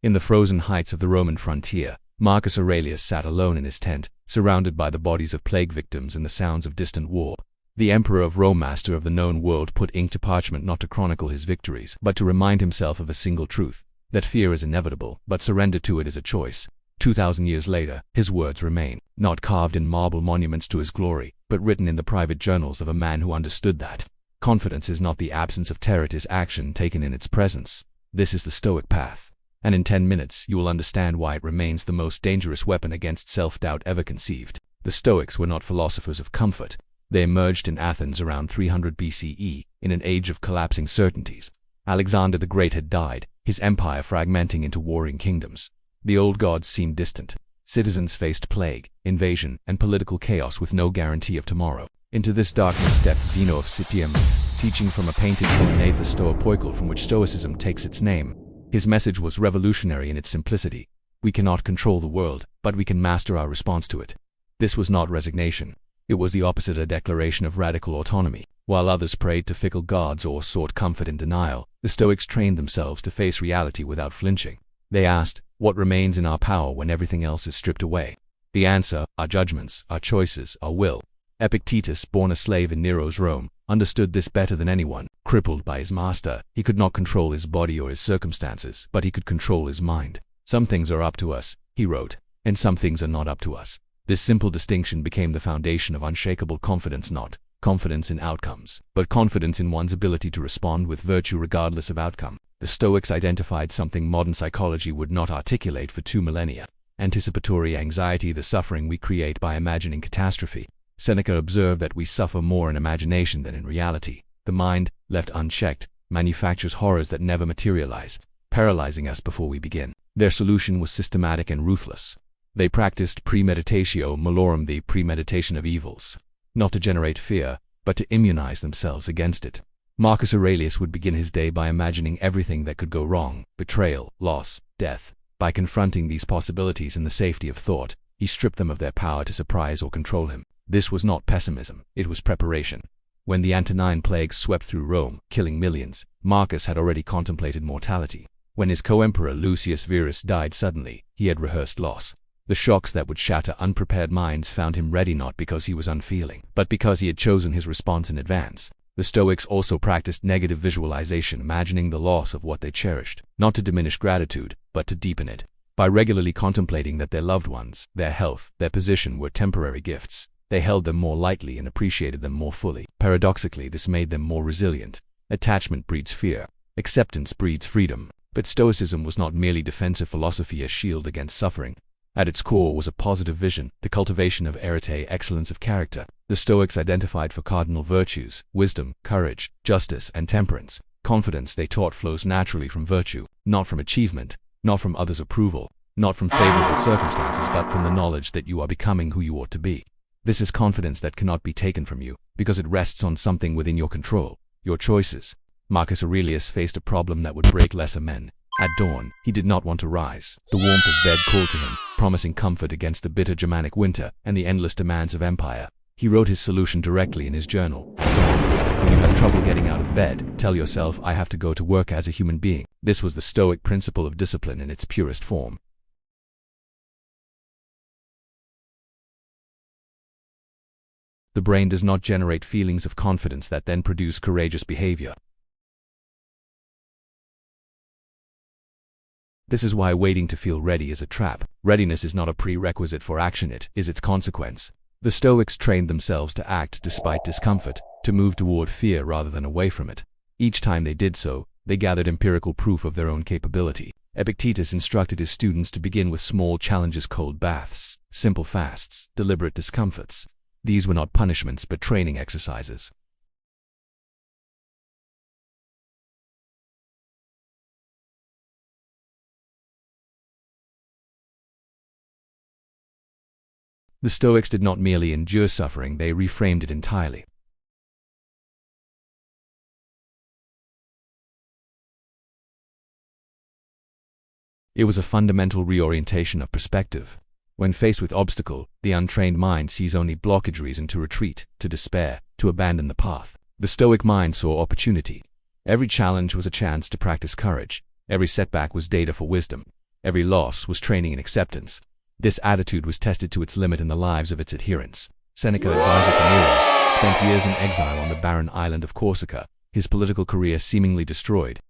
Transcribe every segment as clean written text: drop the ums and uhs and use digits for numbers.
In the frozen heights of the Roman frontier, Marcus Aurelius sat alone in his tent, surrounded by the bodies of plague victims and the sounds of distant war. The emperor of Rome, master of the known world, put ink to parchment not to chronicle his victories, but to remind himself of a single truth, that fear is inevitable, but surrender to it is a choice. 2,000 years later, his words remain, not carved in marble monuments to his glory, but written in the private journals of a man who understood that confidence is not the absence of terror, it is action taken in its presence. This is the Stoic path. And in 10 minutes you will understand why it remains the most dangerous weapon against self-doubt ever conceived. The Stoics were not philosophers of comfort. They emerged in Athens around 300 BCE, in an age of collapsing certainties. Alexander the Great had died, his empire fragmenting into warring kingdoms. The old gods seemed distant. Citizens faced plague, invasion, and political chaos with no guarantee of tomorrow. Into this darkness stepped Zeno of Citium, teaching from a painted colonnade, the Stoic, from which Stoicism takes its name. His message was revolutionary in its simplicity. We cannot control the world, but we can master our response to it. This was not resignation. It was the opposite, a declaration of radical autonomy. While others prayed to fickle gods or sought comfort in denial, the Stoics trained themselves to face reality without flinching. They asked, what remains in our power when everything else is stripped away? The answer, our judgments, our choices, our will. Epictetus, born a slave in Nero's Rome, understood this better than anyone. Crippled by his master, he could not control his body or his circumstances, but he could control his mind. Some things are up to us, he wrote, and some things are not up to us. This simple distinction became the foundation of unshakable confidence, not confidence in outcomes, but confidence in one's ability to respond with virtue regardless of outcome. The Stoics identified something modern psychology would not articulate for 2 millennia: anticipatory anxiety, the suffering we create by imagining catastrophe. Seneca observed that we suffer more in imagination than in reality. The mind, left unchecked, manufactures horrors that never materialize, paralyzing us before we begin. Their solution was systematic and ruthless. They practiced premeditatio malorum, the premeditation of evils, not to generate fear, but to immunize themselves against it. Marcus Aurelius would begin his day by imagining everything that could go wrong: betrayal, loss, death. By confronting these possibilities in the safety of thought, he stripped them of their power to surprise or control him. This was not pessimism, it was preparation. When the Antonine plagues swept through Rome, killing millions, Marcus had already contemplated mortality. When his co-emperor Lucius Verus died suddenly, he had rehearsed loss. The shocks that would shatter unprepared minds found him ready, not because he was unfeeling, but because he had chosen his response in advance. The Stoics also practiced negative visualization, imagining the loss of what they cherished, not to diminish gratitude, but to deepen it. By regularly contemplating that their loved ones, their health, their position were temporary gifts, they held them more lightly and appreciated them more fully. Paradoxically, this made them more resilient. Attachment breeds fear. Acceptance breeds freedom. But Stoicism was not merely defensive philosophy, a shield against suffering. At its core was a positive vision, the cultivation of arete, excellence of character. The Stoics identified 4 cardinal virtues: wisdom, courage, justice, and temperance. Confidence, they taught, flows naturally from virtue, not from achievement, not from others' approval, not from favorable circumstances, but from the knowledge that you are becoming who you ought to be. This is confidence that cannot be taken from you, because it rests on something within your control, your choices. Marcus Aurelius faced a problem that would break lesser men. At dawn, he did not want to rise. The warmth of bed called to him, promising comfort against the bitter Germanic winter and the endless demands of empire. He wrote his solution directly in his journal. At dawn, when you have trouble getting out of bed, tell yourself, I have to go to work as a human being. This was the Stoic principle of discipline in its purest form. The brain does not generate feelings of confidence that then produce courageous behavior. This is why waiting to feel ready is a trap. Readiness is not a prerequisite for action, it is its consequence. The Stoics trained themselves to act despite discomfort, to move toward fear rather than away from it. Each time they did so, they gathered empirical proof of their own capability. Epictetus instructed his students to begin with small challenges: cold baths, simple fasts, deliberate discomforts. These were not punishments but training exercises. The Stoics did not merely endure suffering, they reframed it entirely. It was a fundamental reorientation of perspective. When faced with obstacle, the untrained mind sees only blockage, reason to retreat, to despair, to abandon the path. The Stoic mind saw opportunity. Every challenge was a chance to practice courage. Every setback was data for wisdom. Every loss was training in acceptance. This attitude was tested to its limit in the lives of its adherents. Seneca, advisor to Nero, spent years in exile on the barren island of Corsica, his political career seemingly destroyed.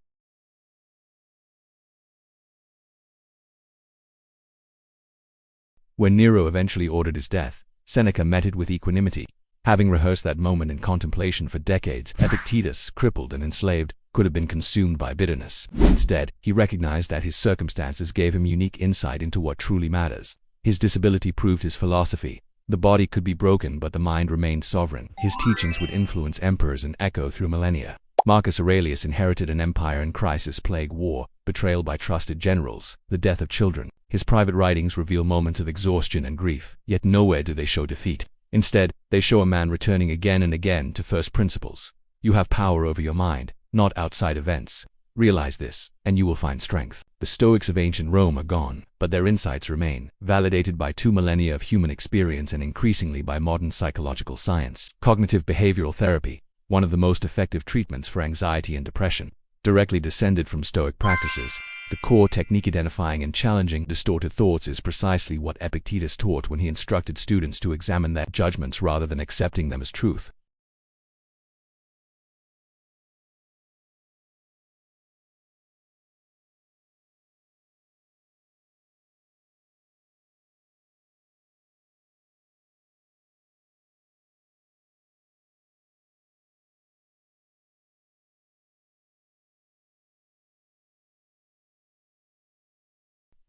When Nero eventually ordered his death, Seneca met it with equanimity. Having rehearsed that moment in contemplation for decades, Epictetus, crippled and enslaved, could have been consumed by bitterness. Instead, he recognized that his circumstances gave him unique insight into what truly matters. His disability proved his philosophy. The body could be broken, but the mind remained sovereign. His teachings would influence emperors and echo through millennia. Marcus Aurelius inherited an empire in crisis, plague, war, betrayal by trusted generals, the death of children. His private writings reveal moments of exhaustion and grief, yet nowhere do they show defeat. Instead, they show a man returning again and again to first principles. You have power over your mind, not outside events. Realize this, and you will find strength. The Stoics of ancient Rome are gone, but their insights remain, validated by 2 millennia of human experience and increasingly by modern psychological science. Cognitive behavioral therapy, one of the most effective treatments for anxiety and depression, directly descended from Stoic practices. The core technique identifying and challenging distorted thoughts is precisely what Epictetus taught when he instructed students to examine their judgments rather than accepting them as truth.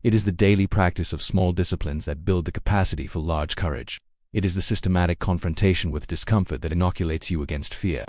It is the daily practice of small disciplines that build the capacity for large courage. It is the systematic confrontation with discomfort that inoculates you against fear.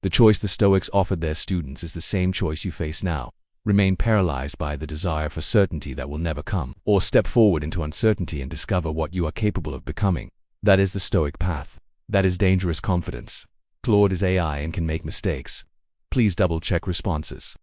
The choice the Stoics offered their students is the same choice you face now. Remain paralyzed by the desire for certainty that will never come, or step forward into uncertainty and discover what you are capable of becoming. That is the Stoic path. That is dangerous confidence. Claude is AI and can make mistakes. Please double-check responses.